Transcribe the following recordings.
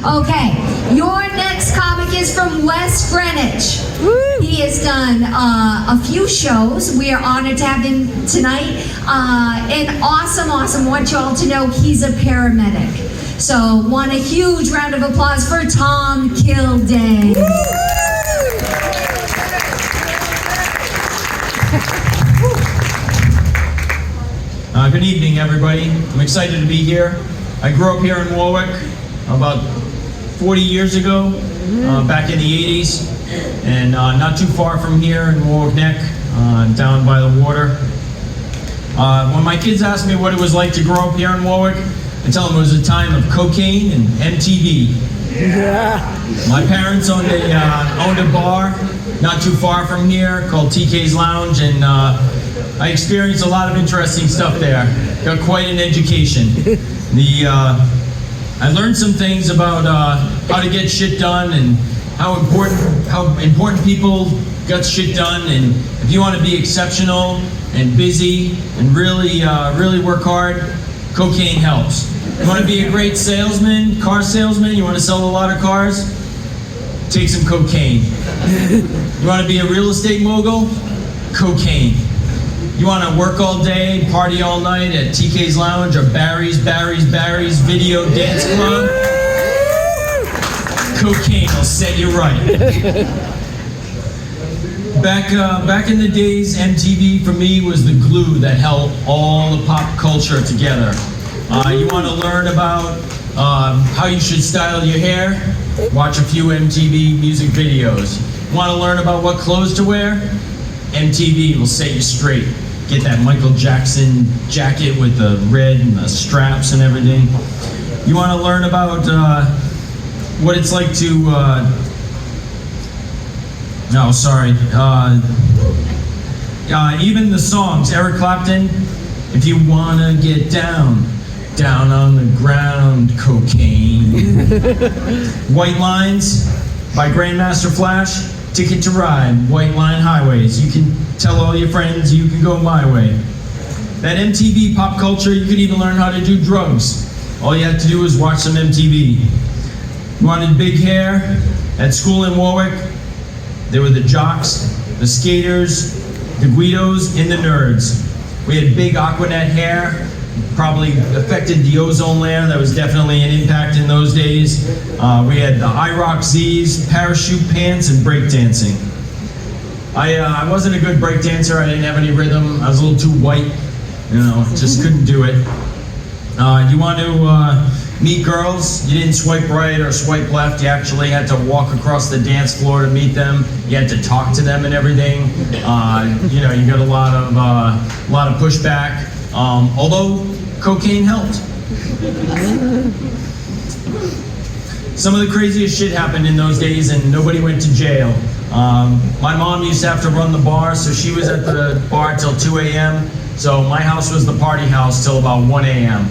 Okay, your next comic is from West Greenwich. Woo! He has done a few shows. We are honored to have him tonight. And awesome. Want you all to know he's a paramedic. So want a huge round of applause for Tom Kilday. Good evening, everybody. I'm excited to be here. I grew up here in Warwick about 40 years ago, back in the 80s, and not too far from here in Warwick Neck, down by the water. When my kids ask me what it was like to grow up here in Warwick, I tell them it was a time of cocaine and MTV. Yeah. My parents owned a bar not too far from here called TK's Lounge, and I experienced a lot of interesting stuff there. Got quite an education. I learned some things about how to get shit done and how important people get shit done. And if you want to be exceptional and busy and really work hard, cocaine helps. You want to be a great salesman, car salesman, you want to sell a lot of cars, take some cocaine. You want to be a real estate mogul? Cocaine. You want to work all day, party all night at TK's Lounge or Barry's Video Dance Club? Cocaine will set you right. Back in the days, MTV for me was the glue that held all the pop culture together. You want to learn about how you should style your hair? Watch a few MTV music videos. Want to learn about what clothes to wear? MTV will set you straight. Get that Michael Jackson jacket with the red and the straps and everything. You want to learn about what it's like to, even the songs, Eric Clapton, if you want to get down on the ground, cocaine. White Lines by Grandmaster Flash. Ticket to Ride, White Line Highways. You can tell all your friends you can go my way. That MTV pop culture, you could even learn how to do drugs. All you had to do was watch some MTV. You wanted big hair? At school in Warwick, there were the jocks, the skaters, the Guidos, and the nerds. We had big Aquanet hair. Probably affected the ozone layer. That was definitely an impact in those days. We had the IROC Z's, parachute pants, and breakdancing. I wasn't a good breakdancer. I didn't have any rhythm. I was a little too white. Just couldn't do it. You want to meet girls? You didn't swipe right or swipe left. You actually had to walk across the dance floor to meet them. You had to talk to them and everything. You got a lot of pushback. Although cocaine helped. Some of the craziest shit happened in those days and nobody went to jail. My mom used to have to run the bar, so she was at the bar till 2 a.m. So my house was the party house till about 1 a.m.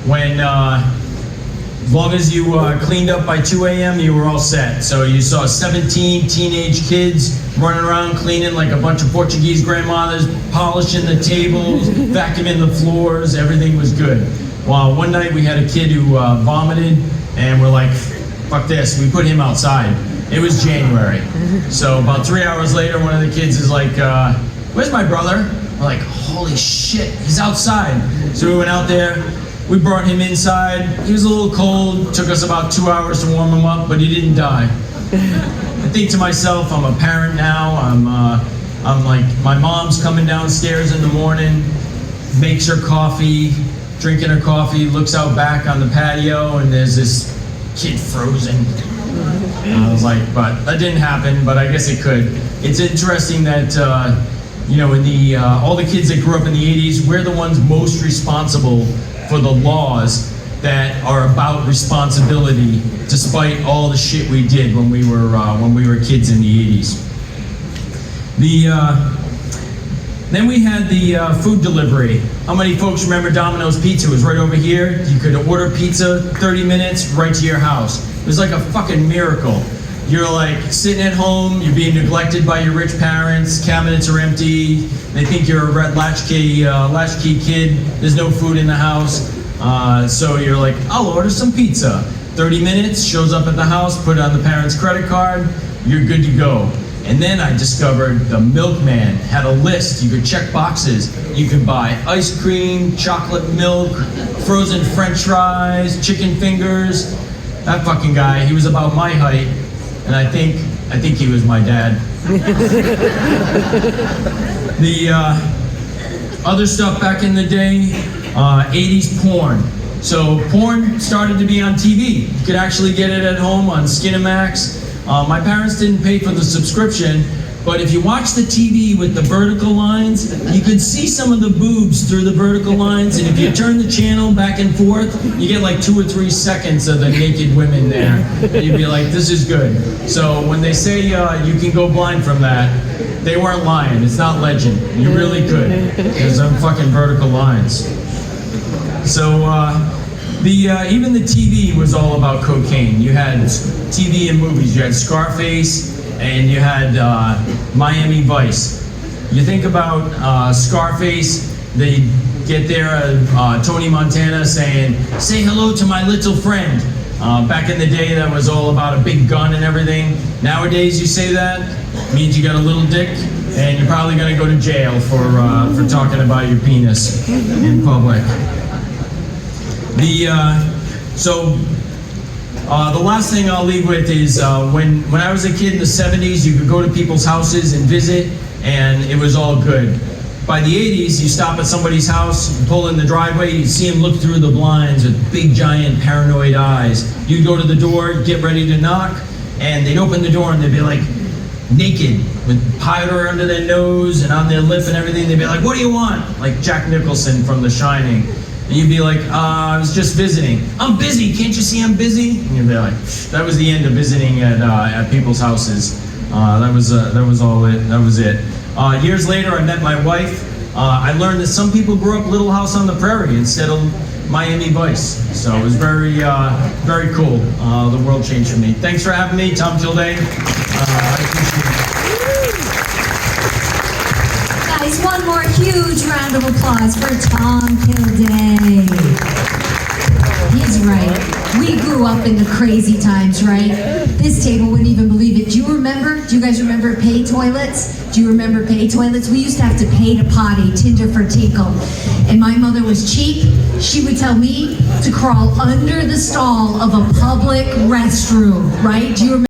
When, as long as you cleaned up by 2 a.m., you were all set. So you saw 17 teenage kids running around cleaning like a bunch of Portuguese grandmothers, polishing the tables, vacuuming the floors, everything was good. Well, one night we had a kid who vomited, and we're like, fuck this, we put him outside. It was January. So about 3 hours later, one of the kids is like, where's my brother? We're like, holy shit, he's outside. So we went out there. We brought him inside. He was a little cold. Took us about 2 hours to warm him up, but he didn't die. I think to myself, I'm a parent now. I'm like, my mom's coming downstairs in the morning, makes her coffee, drinking her coffee, looks out back on the patio, and there's this kid frozen. And I was like, but that didn't happen, but I guess it could. It's interesting that, in all the kids that grew up in the 80s, we're the ones most responsible for the laws that are about responsibility, despite all the shit we did when we were kids in the 80s. Then we had the food delivery. How many folks remember Domino's Pizza? It was right over here. You could order pizza 30 minutes right to your house. It was like a fucking miracle. You're like sitting at home, you're being neglected by your rich parents, cabinets are empty, they think you're a latchkey kid, there's no food in the house. So you're like, I'll order some pizza. 30 minutes, shows up at the house, put it on the parents' credit card, you're good to go. And then I discovered the milkman had a list. You could check boxes. You could buy ice cream, chocolate milk, frozen French fries, chicken fingers. That fucking guy, he was about my height, and I think he was my dad. The other stuff back in the day, 80s porn. So porn started to be on TV. You could actually get it at home on Skinamax. My parents didn't pay for the subscription, but if you watch the TV with the vertical lines, you could see some of the boobs through the vertical lines, and if you turn the channel back and forth, you get like 2 or 3 seconds of the naked women there. And you'd be like, this is good. So when they say you can go blind from that, they weren't lying. It's not legend. You really could, because I'm fucking vertical lines. So even the TV was all about cocaine. You had TV and movies. You had Scarface and you had Miami Vice. You think about Scarface, they get there, Tony Montana saying, "Say hello to my little friend." Back in the day, that was all about a big gun and everything. Nowadays, you say that, means you got a little dick, and you're probably gonna go to jail for talking about your penis in public. The last thing I'll leave with is when I was a kid in the 70s, you could go to people's houses and visit, and it was all good. By the 80s, you stop at somebody's house, you pull in the driveway, you see them look through the blinds with big, giant, paranoid eyes. You'd go to the door, get ready to knock, and they'd open the door and they'd be like naked with powder under their nose and on their lip and everything. They'd be like, "What do you want?" Like Jack Nicholson from The Shining. And you'd be like, "I was just visiting." "I'm busy, can't you see I'm busy?" And you'd be like, that was the end of visiting at people's houses. That was all it. That was it. Years later, I met my wife. I learned that some people grew up Little House on the Prairie instead of Miami Vice. So it was very, very cool. The world changed for me. Thanks for having me, Tom Kilday. I appreciate it. Guys, one more huge round of applause for Tom Kilday. He's right. We grew up in the crazy times, right? This table wouldn't even believe it. Do you guys remember pay toilets? Do you remember pay toilets? We used to have to pay to potty, Tinder for tinkle. And my mother was cheap. She would tell me to crawl under the stall of a public restroom, right? Do you remember?